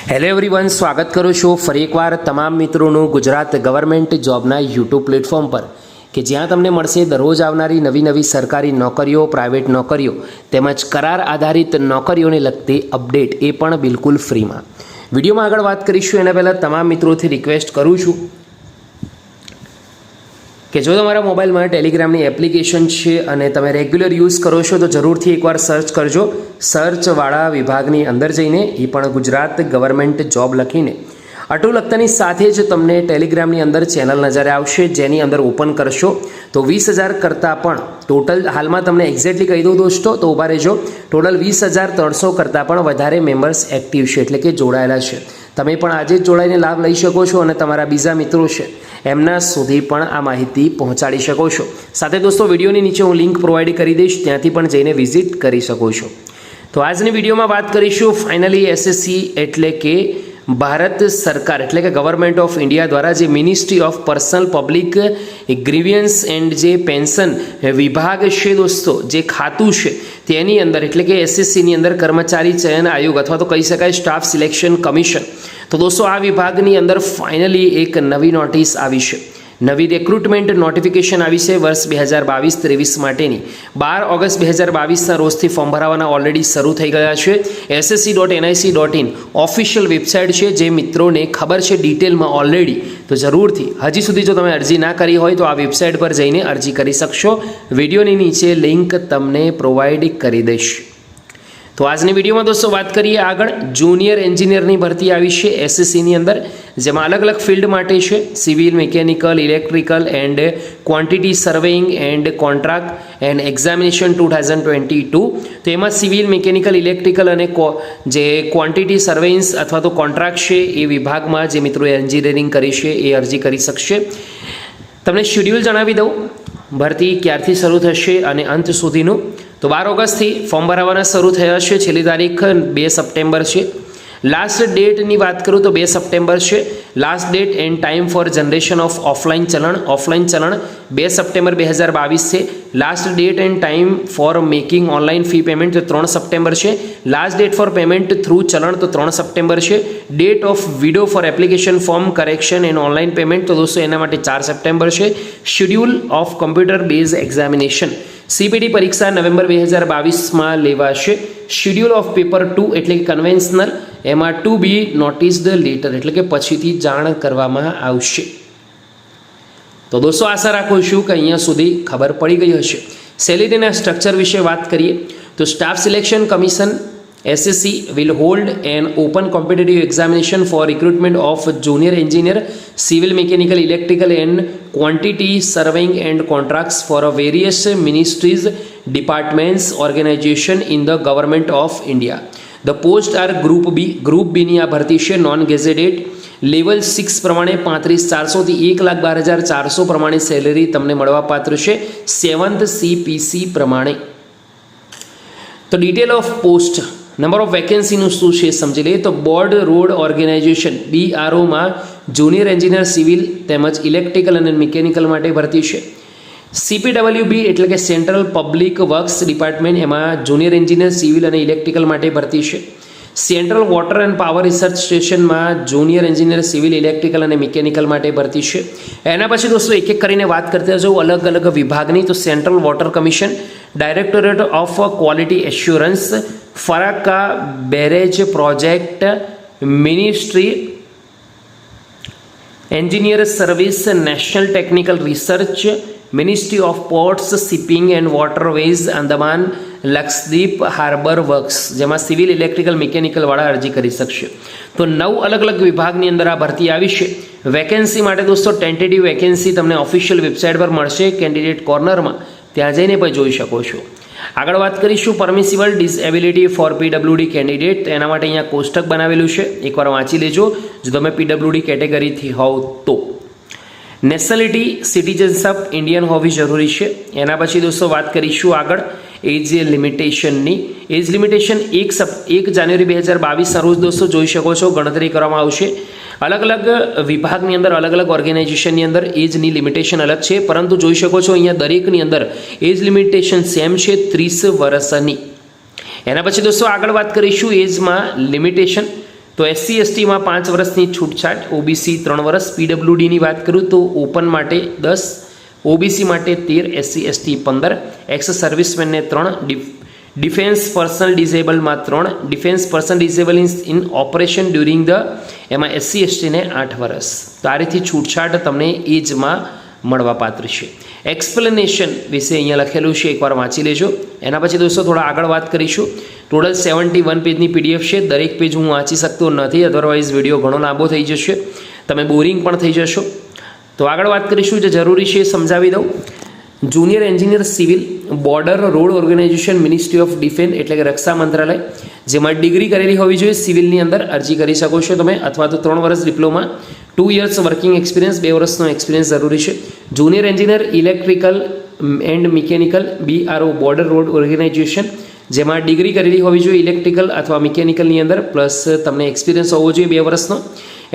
Hello everyone, સ્વાગત કરું છું ફરી એકવાર તમામ મિત્રોનું ગુજરાત ગવર્મેન્ટ જોબના યુટ્યુબ પ્લેટફોર્મ પર કે જ્યાં તમને મળશે દરરોજ આવનારી નવી સરકારી નોકરીઓ, પ્રાઇવેટ નોકરીઓ તેમજ કરાર આધારિત નોકરીઓને લગતી અપડેટ, એ પણ બિલકુલ ફ્રીમાં. વિડીયોમાં આગળ વાત કરીશું એના પહેલાં તમામ મિત્રોથી રિક્વેસ્ટ કરું છું કે જો તમારા મોબાઈલમાં ટેલિગ્રામની એપ્લિકેશન છે અને તમે રેગ્યુલર યુઝ કરો છો તો જરૂરથી એકવાર સર્ચ કરજો. સર્ચવાળા વિભાગની અંદર જઈને એ પણ ગુજરાત ગવર્મેન્ટ જોબ લખીને આટલું લખતાની સાથે જ તમને ટેલિગ્રામની અંદર ચેનલ નજરે આવશે, જેની અંદર ઓપન કરશો તો 20,000 કરતાં પણ ટોટલ, હાલમાં તમને એક્ઝેક્ટલી કહી દઉં દોસ્તો તો ઊભા રહેજો, ટોટલ 20,300 કરતાં પણ વધારે મેમ્બર્સ એક્ટિવ છે, એટલે કે જોડાયેલા છે. તમે પણ આજે જ જોડાઈને લાભ લઈ શકો છો અને તમારા બીજા મિત્રો છે એમના સુધી પણ આ માહિતી પહોંચાડી શકો છો. સાથે દોસ્તો વિડીયોની નીચે હું લિંક પ્રોવાઈડ કરી દઈશ, ત્યાંથી પણ જઈને વિઝિટ કરી શકો છો. તો આજની વિડીયોમાં વાત કરીશું ફાઇનલી એસએસસી એટલે કે ભારત સરકાર એટલે કે ગવર્મેન્ટ ઓફ ઇન્ડિયા દ્વારા જે ministry of personnel public grievance and જે પેન્શન વિભાગ છે દોસ્તો, જે ખાતું છે તેની અંદર એટલે કે એસએસસીની અંદર કર્મચારી ચયન આયોગ અથવા તો કહી શકાય સ્ટાફ સિલેક્શન કમિશન. તો દોસ્તો આ વિભાગની અંદર ફાઇનલી એક નવી નોટિસ આવી છે, નવી રિક્રુટમેન્ટ નોટિફિકેશન આવી છે વર્ષ 2022-23 માટેની. 12 ઓગસ્ટ 2022ના રોજથી ફોર્મ ભરાવાના ઓલરેડી શરૂ થઈ ગયા છે. ssc.nic.in ઓફિશિયલ વેબસાઇટ છે, જે મિત્રોને ખબર છે ડિટેલમાં ઓલરેડી, તો જરૂરથી હજી સુધી જો તમે અરજી ના કરી હોય તો આ વેબસાઇટ પર જઈને અરજી કરી શકશો. વિડીયોની નીચે લિંક તમને પ્રોવાઈડ કરી દઈશ. તો આજની વિડીયોમાં દોસ્તો વાત કરીએ આગળ. જુનિયર એન્જિનિયરની ભરતી આવી છે એસએસસીની અંદર, જેમાં અલગ અલગ ફિલ્ડ માટે છે: civil, mechanical, electrical and quantity સર્વેઇંગ and contract and examination 2022. તો એમાં સિવિલ, મિકેનિકલ, ઇલેક્ટ્રિકલ અને જે ક્વોન્ટિટી સર્વેઇન્સ અથવા તો કોન્ટ્રાક્ટ છે એ વિભાગમાં જે મિત્રોએ એન્જિનિયરિંગ કરી છે એ અરજી કરી શકશે. તમને શેડ્યુલ જણાવી દઉં, ભરતી ક્યારથી શરૂ થશે અને અંત સુધીનું. તો 12 ઓગસ્ટથી ફોર્મ ભરાવાના શરૂ થયા છે, છેલ્લી તારીખ 2 સપ્ટેમ્બર છે. લાસ્ટ ડેટની વાત કરું તો 2 સપ્ટેમ્બર છે last date and time for generation of offline challan. Offline challan 2 September 2022 છે. Last date and time for making online fee payment તો 3 સપ્ટેમ્બર છે. Last date for payment through challan તો 3 સપ્ટેમ્બર છે. Date of window for application form correction and online payment તો દોસ્તો એના માટે 4 September છે. Schedule of computer base examination CPT પરીક્ષા નવેમ્બર 2022માં લેવાશે. શેડ્યુલ ઓફ પેપર 2 એટલે કે કન્વેન્શનલ, એમાં ટુ બી નોટિસ્ડ લેટર એટલે કે પછીથી જાણ કરવામાં આવશે. તો દોસ્તો આશા રાખું છું કે અહીંયા સુધી ખબર પડી ગઈ હશે. સેલેરીના સ્ટ્રક્ચર વિશે વાત કરીએ તો staff selection commission SSC will hold an open competitive examination for recruitment of junior engineer, civil, mechanical, electrical and quantity surveying and contracts for various ministries, departments, organization in the government of India. The posts are Group B. Group B ની આ ભરતી છે non gazetted. Level 6 પ્રમાણે 35,400 થી 1,12,400 પ્રમાણે salary તમને મળવાપાત્ર છે 7th CPC પ્રમાણે. તો detail of post, number of વેકેન્સીનું શું છે સમજી લઈએ. તો બોર્ડ રોડ ઓર્ગેનાઇઝેશન BROમાં જુનિયર એન્જિનિયર સિવિલ તેમજ ઇલેક્ટ્રિકલ અને મિકેનિકલ માટે ભરતી છે. CPWB એટલે કે સેન્ટ્રલ પબ્લિક વર્ક્સ ડિપાર્ટમેન્ટ, એમાં જુનિયર એન્જિનિયર સિવિલ અને ઇલેક્ટ્રિકલ માટે ભરતી છે. Central water and power research સ્ટેશનમાં જુનિયર એન્જિનિયર સિવિલ, ઇલેક્ટ્રિકલ અને મિકેનિકલ માટે ભરતી છે. એના પછી દોસ્તો એક એક કરીને વાત કરતા જાઉં અલગ અલગ વિભાગની. તો central water commission, directorate of quality assurance, Farakka barrage project, ministry engineer service, national technical research, ministry of ports, shipping and waterways, Andaman Lakshadweep harbour works, જેમાં સિવિલ, ઇલેક્ટ્રિકલ, મિકેનિકલવાળા અરજી કરી શકશે. તો 9 અલગ અલગ વિભાગની અંદર આ ભરતી આવી છે. વેકેન્સી માટે દોસ્તો ટેન્ટેટિવ વેકેન્સી તમને ઓફિશિયલ વેબસાઇટ પર મળશે, કેન્ડિડેટ કોર્નરમાં, ત્યાં જઈને પણ જોઈ શકો છો. આગળ વાત કરીશું permissible disability four PWD candidate. એના માટે અહીંયા કોષ્ટક બનાવેલું છે, એકવાર વાંચી લેજો જો તમે PWD કેટેગરીથી હોવ તો. નેશનાલિટી સિટીઝનશીપ ઇન્ડિયન હોવી જરૂરી છે. એના પછી દોસ્તો વાત કરીશું આગળ એજ લિમિટેશનની. એજ લિમિટેશન 1 જાન્યુઆરી 2022ના રોજ દોસ્તો જોઈ શકો છો ગણતરી કરવામાં આવશે. અલગ અલગ વિભાગની અંદર, અલગ અલગ ઓર્ગેનાઇઝેશનની અંદર એજની લિમિટેશન અલગ છે, પરંતુ જોઈ શકો છો અહીંયા દરેકની અંદર એજ લિમિટેશન સેમ છે 30 વર્ષની. એના પછી દોસ્તો આગળ વાત કરીશું એજમાં લિમિટેશન તો SC STમાં 5 વર્ષની છૂટછાટ, OBC 3 વર્ષ, PWDની વાત કરું તો ઓપન માટે 10, OBC માટે 13, SC ST 15, એક્સ સર્વિસમેનને 3, ડિફેન્સ પર્સનલ ડિઝેબલમાં 3, defence personnel disabled in operation during the એમાં SC STને 8 વર્ષ. તો આ રીતે છૂટછાટ તમને એજમાં મળવાપાત્ર છે. એક્સપ્લેનેશન વિશે અહીંયા લખેલું છે, એકવાર વાંચી લેજો. એના પછી દોસ્તો થોડા આગળ વાત કરીશું. ટોટલ 71 પેજની PDF છે. દરેક પેજ હું વાંચી શકતો નથી, અધરવાઇઝ વિડીયો ઘણો લાંબો થઈ જશે, તમે બોરિંગ પણ થઈ જશો. તો આગળ વાત કરીશું, જે જરૂરી છે એ સમજાવી દઉં. Junior engineer civil, border road organisation, ministry of defence એટલે કે રક્ષા મંત્રાલય, જેમાં ડિગ્રી કરેલી હોવી જોઈએ સિવિલની અંદર અરજી કરી શકો છો તમે, અથવા તો 3 વર્ષ ડિપ્લોમા, 2 years વર્કિંગ એક્સપિરિયન્સ, 2 વર્ષનો એક્સપિરિયન્સ જરૂરી છે. Junior engineer electrical and mechanical, BRO border road organisation, જેમાં ડિગ્રી કરેલી હોવી જોઈએ ઇલેક્ટ્રિકલ અથવા મિકેનિકલની અંદર, પ્લસ તમને એક્સપિરિયન્સ હોવો જોઈએ 2 વર્ષનો.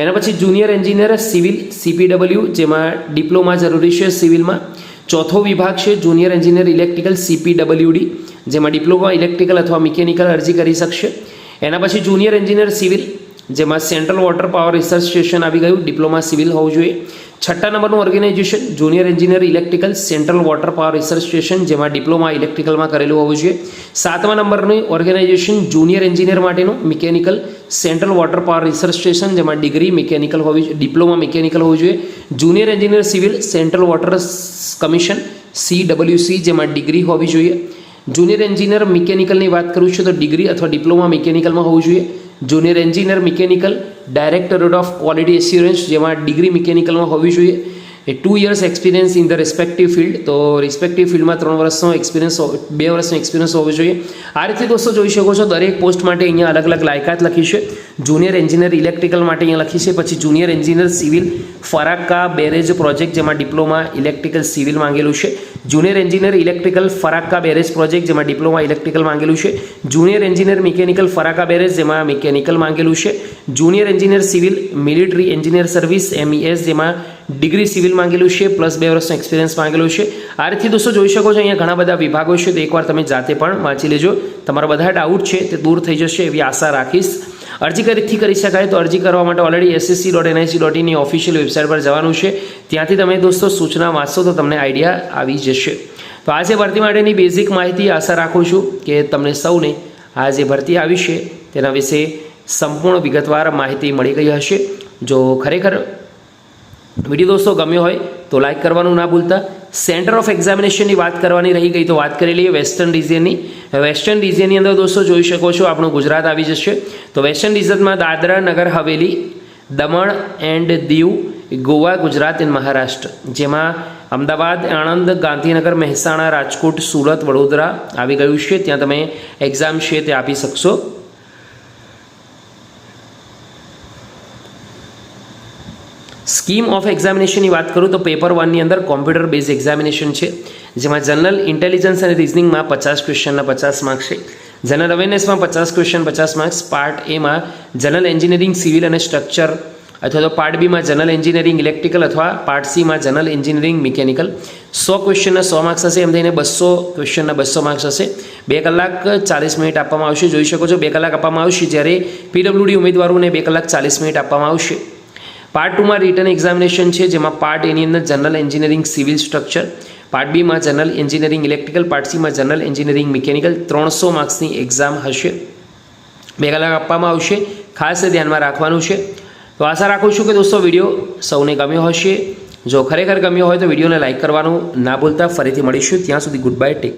એના પછી જુનિયર એન્જિનિયર સિવિલ, CPW, જેમાં ડિપ્લોમા જરૂરી છે સિવિલમાં. ચોથો વિભાગ છે જુનિયર એન્જિનિયર ઇલેક્ટ્રિકલ, CPWD, જેમાં ડિપ્લોમા ઇલેક્ટ્રિકલ અથવા મિકેનિકલ અરજી કરી શકશે. એના પછી જુનિયર એન્જિનિયર સિવિલ, જેમાં central water power research station આવી ગયું, ડિપ્લોમા સિવિલ હોવું જોઈએ. 6 નંબરનું organisation junior engineer electrical, central water power research station, જેમાં ડિપ્લોમા ઇલેક્ટ્રિકલમાં કરેલું હોવું જોઈએ. 7મા નંબરનું ઓર્ગેનાઇઝેશન જુનિયર એન્જિનિયર માટેનું mechanical, central water power research station, જેમાં ડિગ્રી મિકેનિકલ હોવી જોઈએ, ડિપ્લોમા મિકેનિકલ હોવું જોઈએ. Junior engineer civil, central water commission, CWC, જેમાં ડિગ્રી હોવી જોઈએ. જુનિયર એન્જિનિયર મિકેનિકલની વાત કરું છું તો ડિગ્રી અથવા ડિપ્લોમા મિકેનિકલમાં હોવું જોઈએ. Junior engineer mechanical directorate of quality assurance, જેમાં ડિગ્રી મિકેનિકલમાં હોવી જોઈએ. 2 years experience in the respective field, તો રિસ્પેક્ટિવ ફિલ્ડમાં 3 વર્ષનો એક્સપિરિયન્સ, 2 વર્ષનો એક્સપિરિયન્સ હોવો જોઈએ. આ રીતે દોસ્તો જોઈ શકો છો દરેક પોસ્ટ માટે અહીંયા અલગ અલગ લાયકાત લખી છે. જુનિયર એન્જિનિયર ઇલેક્ટ્રિકલ માટે અહીંયા લખી છે. પછી junior engineer civil Farakka barrage project, જેમાં ડિપ્લોમા ઇલેક્ટ્રિકલ સિવિલ માંગેલું છે. Junior engineer electrical Farakka barrage project, જેમાં ડિપ્લોમા ઇલેક્ટ્રિકલ માંગેલું છે. Junior engineer mechanical Farakka barrage, જેમાં મિકેનિકલ માંગેલું છે. Junior engineer civil military engineer service, MES, જેમાં ડિગ્રી સિવિલ માંગેલું છે, પ્લસ 2 વર્ષનો એક્સપિરિયન્સ માંગેલું છે. આ રીતે દોસ્તો જોઈ શકો છો અહીંયા ઘણા બધા વિભાગો છે, તો એકવાર તમે જાતે પણ વાંચી લેજો. તમારા બધા ડાઉટ છે તે દૂર થઈ જશે એવી આશા રાખીશ. અરજી કરી શકાય તો અરજી કરવા માટે ઓલરેડી ssc.nic.in ની ઓફિશિયલ વેબસાઇટ પર જવાનું છે. ત્યાંથી તમે દોસ્તો સૂચના વાંચશો તો તમને આઈડિયા આવી જશે. તો આ જે ભરતી માટેની બેઝિક માહિતી આશા રાખું છું કે તમને સૌને આ જે ભરતી આવી છે તેના વિશે સંપૂર્ણ વિગતવાર માહિતી મળી ગઈ હશે. જો ખરેખર વિડીયો દોસ્તો ગમ્યો હોય તો લાઇક કરવાનું ના ભૂલતા. સેન્ટર ઓફ એક્ઝામિનેશનની વાત કરવાની રહી ગઈ તો વાત કરી લઈએ વેસ્ટર્ન રિજિયનની. વેસ્ટર્ન રિજિયનની અંદર દોસ્તો જોઈ શકો છો આપણું ગુજરાત આવી જશે. તો વેસ્ટર્ન રિજિયનમાં દાદરા નગર હવેલી, દમણ એન્ડ દીવ, ગોવા, ગુજરાત એન્ડ મહારાષ્ટ્ર, જેમાં અમદાવાદ, આણંદ, ગાંધીનગર, મહેસાણા, રાજકોટ, સુરત, વડોદરા આવી ગયું છે. ત્યાં તમે એક્ઝામ છે તે આપી શકશો. સ્કીમ ઓફ એક્ઝામિનેશનની વાત કરું તો પેપર 1ની અંદર કોમ્પ્યુટર બેઝ એક્ઝામિનેશન છે, જેમાં જનરલ ઇન્ટેલિજન્સ અને રિઝનિંગમાં 50 ક્વેશ્ચનના 50 માર્ક્સ છે. જનરલ અવેરનેસમાં 50 ક્વેશ્ચન 50 માર્ક્સ. પાર્ટ એમાં જનરલ એન્જિનિયરિંગ સિવિલ અને સ્ટ્રક્ચર, અથવા તો પાર્ટ બીમાં જનરલ એન્જિનિયરિંગ ઇલેક્ટ્રિકલ, અથવા પાર્ટ સીમાં જનરલ એન્જિનિયરિંગ મિકેનિકલ. 100 ક્વેશ્ચનના 100 માર્ક્સ હશે, એમ થઈને 200 ક્વેશ્ચનના 200 માર્ક્સ હશે. 2 કલાક 40 મિનિટ આપવામાં આવશે. જોઈ શકો છો 2 કલાક આપવામાં આવશે, જ્યારે PWD ઉમેદવારોને 2 કલાક 40 મિનિટ આપવામાં આવશે. પાર્ટ 2માં રિટર્ન એક્ઝામિનેશન છે, જેમાં પાર્ટ એની અંદર general engineering civil structure, part બીમાં જનરલ એન્જિનિયરિંગ ઇલેક્ટ્રિકલ, પાર્ટ સીમાં જનરલ એન્જિનિયરિંગ મિકેનિકલ. 300 માર્ક્સની એક્ઝામ હશે. 2 કલાક આપવામાં આવશે, ખાસ ધ્યાનમાં રાખવાનું છે. તો આશા રાખું છું કે દોસ્તો વિડીયો સૌને ગમ્યો હશે. જો ખરેખર ગમ્યો હોય તો વિડીયોને લાઇક કરવાનું ના ભૂલતા. ફરીથી મળીશું, ત્યાં સુધી ગુડ બાય, ટેક.